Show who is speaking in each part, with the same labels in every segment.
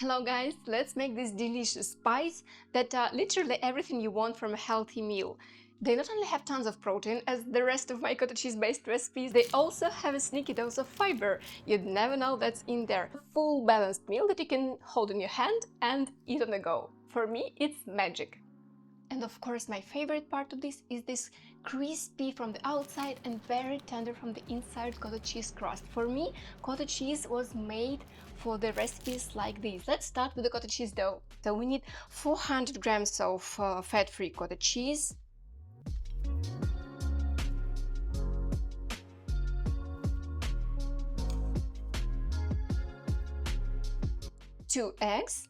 Speaker 1: Hello guys, let's make this delicious pies that are literally everything you want from a healthy meal. They not only have tons of protein as the rest of my cottage cheese based recipes, they also have a sneaky dose of fiber. You'd never know that's in there. A full balanced meal that you can hold in your hand and eat on the go. For me, it's magic. And of course, my favorite part of this is this crispy from the outside and very tender from the inside cottage cheese crust. For me, cottage cheese was made for the recipes like this. Let's start with the cottage cheese dough. So we need 400 grams of fat-free cottage cheese, 2 eggs,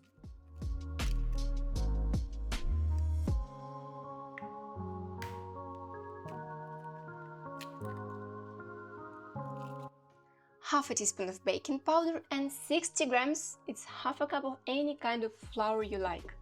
Speaker 1: half a teaspoon of baking powder, and 60 grams, it's half a cup of any kind of flour you like.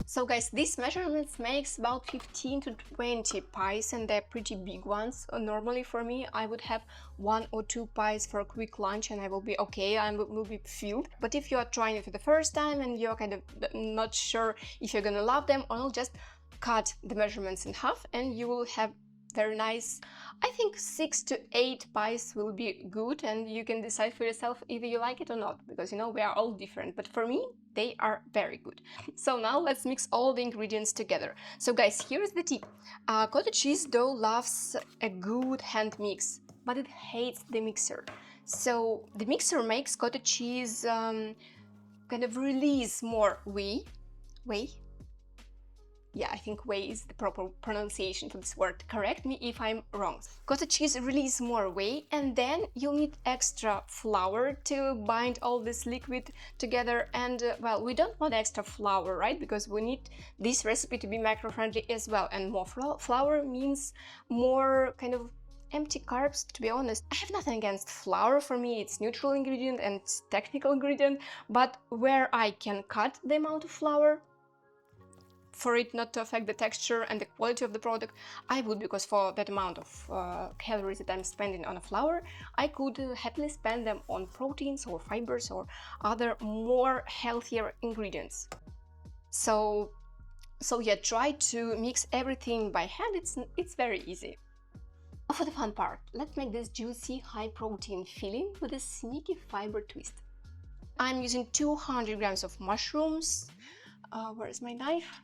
Speaker 1: So guys, these measurements makes about 15 to 20 pies, and they're pretty big ones. Normally for me, I would have 1 or 2 pies for a quick lunch and I will be okay, I will be filled. But if you are trying it for the first time and you're kind of not sure if you're gonna love them or not, just cut the measurements in half and you will have very nice. I think 6 to 8 pies will be good, and you can decide for yourself either you like it or not, because you know we are all different, but for me they are very good. So now let's mix all the ingredients together. So guys, here's the tip. Cottage cheese dough loves a good hand mix, but it hates the mixer. So the mixer makes cottage cheese kind of release more whey. Yeah, I think whey is the proper pronunciation for this word. Correct me if I'm wrong. Cottage cheese release more whey, and then you'll need extra flour to bind all this liquid together. And well, we don't want extra flour, right? Because we need this recipe to be macro-friendly as well. And more flour means more kind of empty carbs, to be honest. I have nothing against flour. For me, it's neutral ingredient and it's technical ingredient. But where I can cut the amount of flour, for it not to affect the texture and the quality of the product, I would, because for that amount of calories that I'm spending on a flour, I could happily spend them on proteins or fibers or other more healthier ingredients. So yeah, try to mix everything by hand. It's very easy. Now for the fun part, let's make this juicy high protein filling with a sneaky fiber twist. I'm using 200 grams of mushrooms. Where's my knife?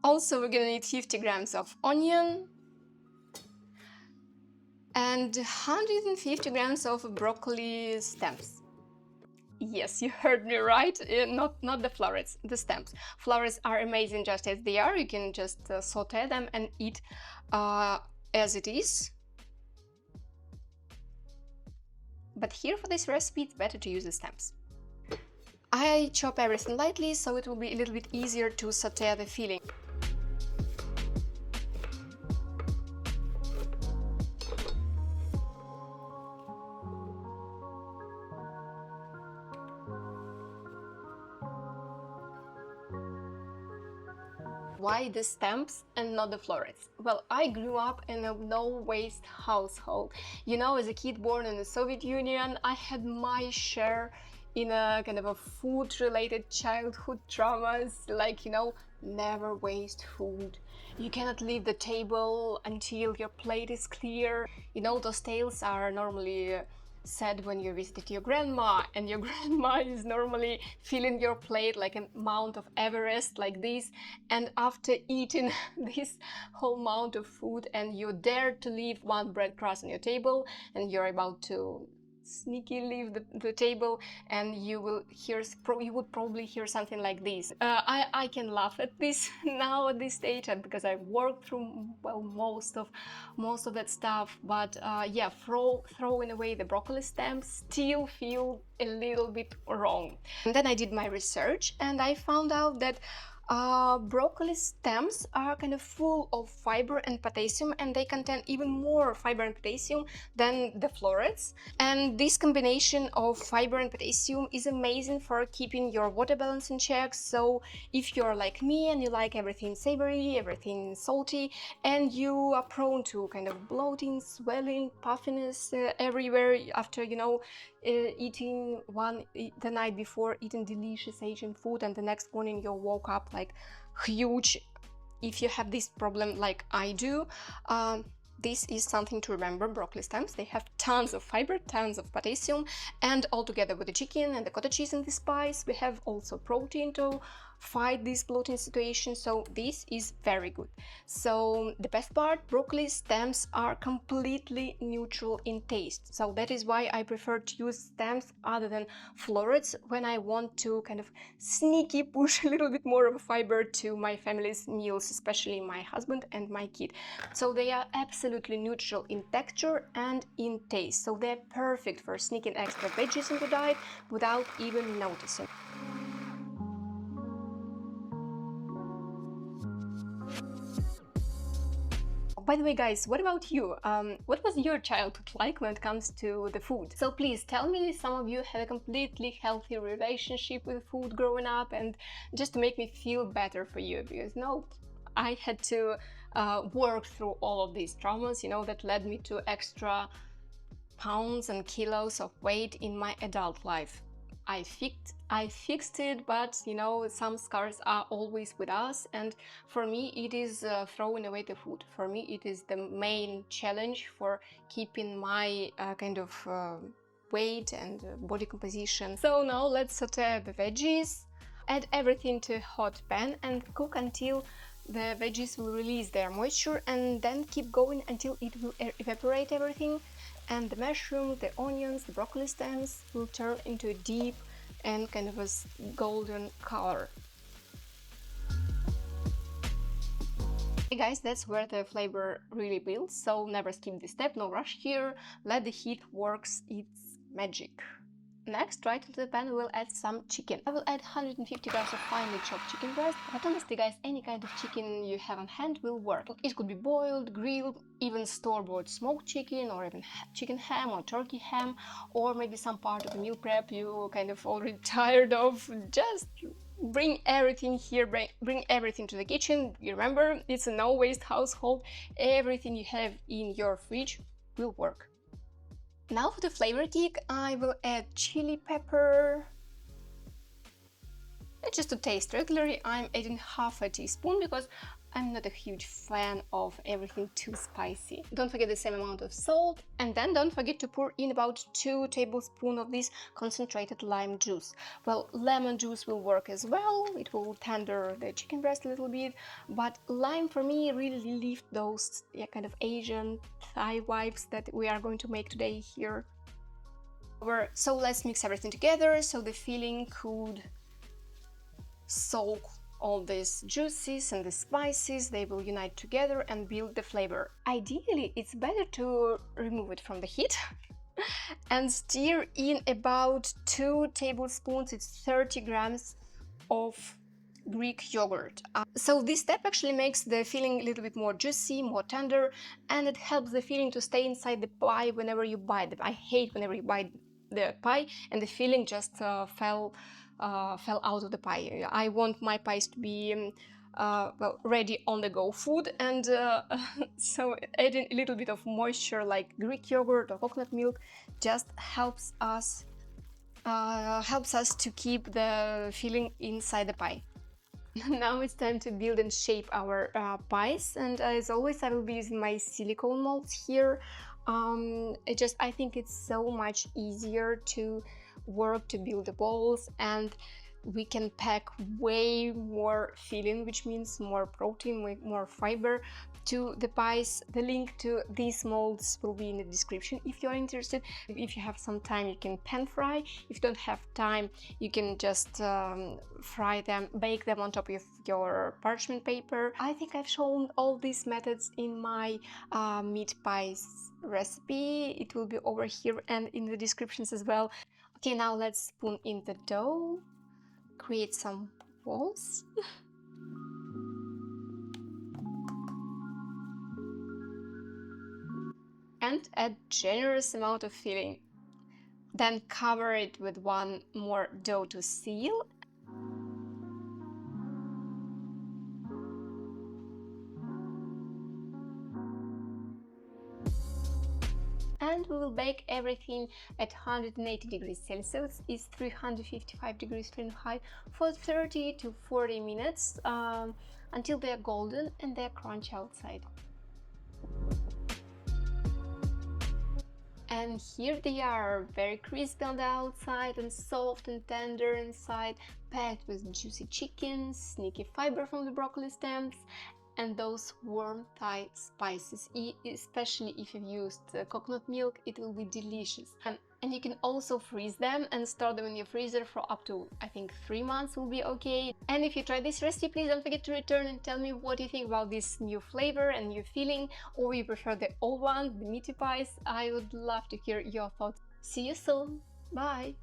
Speaker 1: Also, we're gonna need 50 grams of onion and 150 grams of broccoli stems. Yes, you heard me right. Not the florets, the stems. Florets are amazing just as they are. You can just saute them and eat as it is. But here for this recipe, it's better to use the stems. I chop everything lightly, so it will be a little bit easier to saute the filling. Why the stems and not the florets? Well, I grew up in a no-waste household. You know, as a kid born in the Soviet Union, I had my share in a kind of a food-related childhood traumas, like, you know, never waste food. You cannot leave the table until your plate is clear. You know, those tales are normally said when you visited your grandma, and your grandma is normally filling your plate like a Mount of Everest like this, and after eating this whole amount of food and you dare to leave one bread crust on your table and you're about to sneaky leave the table, and you would probably hear something like this. I can laugh at this now at this stage, because I've worked through, well, most of that stuff, but yeah, throwing away the broccoli stems still feel a little bit wrong. And then I did my research and I found out that Broccoli stems are kind of full of fiber and potassium, and they contain even more fiber and potassium than the florets. And this combination of fiber and potassium is amazing for keeping your water balance in check. So if you're like me and you like everything savory, everything salty, and you are prone to kind of bloating, swelling, puffiness everywhere after, eating the night before, eating delicious Asian food, and the next morning you woke up like huge. If you have this problem like I do, this is something to remember. Broccoli stems, they have tons of fiber, tons of potassium, and all together with the chicken and the cottage cheese and the spice, we have also protein to fight this bloating situation. So this is very good. So the best part, broccoli stems are completely neutral in taste. So that is why I prefer to use stems other than florets when I want to kind of sneaky push a little bit more of fiber to my family's meals, especially my husband and my kid. So they are absolutely neutral in texture and in taste. So they're perfect for sneaking extra veggies into diet without even noticing. By the way, guys, what about you? What was your childhood like when it comes to the food? So please tell me, some of you had a completely healthy relationship with food growing up, and just to make me feel better for you, because no, I had to work through all of these traumas, that led me to extra pounds and kilos of weight in my adult life. I fixed it, but some scars are always with us, and for me it is throwing away the food. For me it is the main challenge for keeping my kind of weight and body composition. So now let's saute the veggies, add everything to a hot pan and cook until the veggies will release their moisture, and then keep going until it will evaporate everything, and the mushrooms, the onions, the broccoli stems will turn into a deep and kind of a golden color. Hey guys, that's where the flavor really builds, so never skip this step, no rush here, let the heat works its magic. Next, right into the pan, we'll add some chicken. I will add 150 grams of finely chopped chicken breast, but honestly guys, any kind of chicken you have on hand will work. It could be boiled, grilled, even store-bought smoked chicken, or even chicken ham or turkey ham, or maybe some part of a meal prep you kind of already tired of. Just bring everything here, bring everything to the kitchen. You remember, it's a no-waste household. Everything you have in your fridge will work. Now for the flavor kick, I will add chili pepper. Just to taste regularly, I'm adding half a teaspoon because I'm not a huge fan of everything too spicy. Don't forget the same amount of salt, and then don't forget to pour in about 2 tablespoons of this concentrated lime juice. Well, lemon juice will work as well, it will tender the chicken breast a little bit, but lime for me really lifts those kind of Asian Thai vibes that we are going to make today here. So let's mix everything together so the filling could soak all these juices and the spices. They will unite together and build the flavor. Ideally, it's better to remove it from the heat and stir in about 2 tablespoons, it's 30 grams of Greek yogurt. So this step actually makes the filling a little bit more juicy, more tender, and it helps the filling to stay inside the pie whenever you bite it. I hate whenever you bite the pie and the filling just fell out of the pie. I want my pies to be ready on the go food, and so adding a little bit of moisture like Greek yogurt or coconut milk just helps us to keep the filling inside the pie. Now it's time to build and shape our pies, and as always I will be using my silicone molds here. I think it's so much easier to work to build the balls, and we can pack way more filling, which means more protein, more fiber to the pies. The link to these molds will be in the description if you're interested. If you have some time, you can pan fry. If you don't have time, you can just fry them, bake them on top of your parchment paper. I think I've shown all these methods in my meat pies recipe. It will be over here and in the descriptions as well. Okay, now let's spoon in the dough, create some balls. and add generous amount of filling. Then cover it with one more dough to seal. And we will bake everything at 180 degrees Celsius, is 355 degrees Fahrenheit, for 30 to 40 minutes until they are golden and they are crunchy outside. And here they are, very crispy on the outside and soft and tender inside, packed with juicy chicken, sneaky fiber from the broccoli stems, and those warm Thai spices. Especially if you've used coconut milk, it will be delicious. And you can also freeze them and store them in your freezer for up to, I think, 3 months will be okay. And if you try this recipe, please don't forget to return and tell me what you think about this new flavor and new feeling, or you prefer the old one, the meaty pies. I would love to hear your thoughts. See you soon. Bye.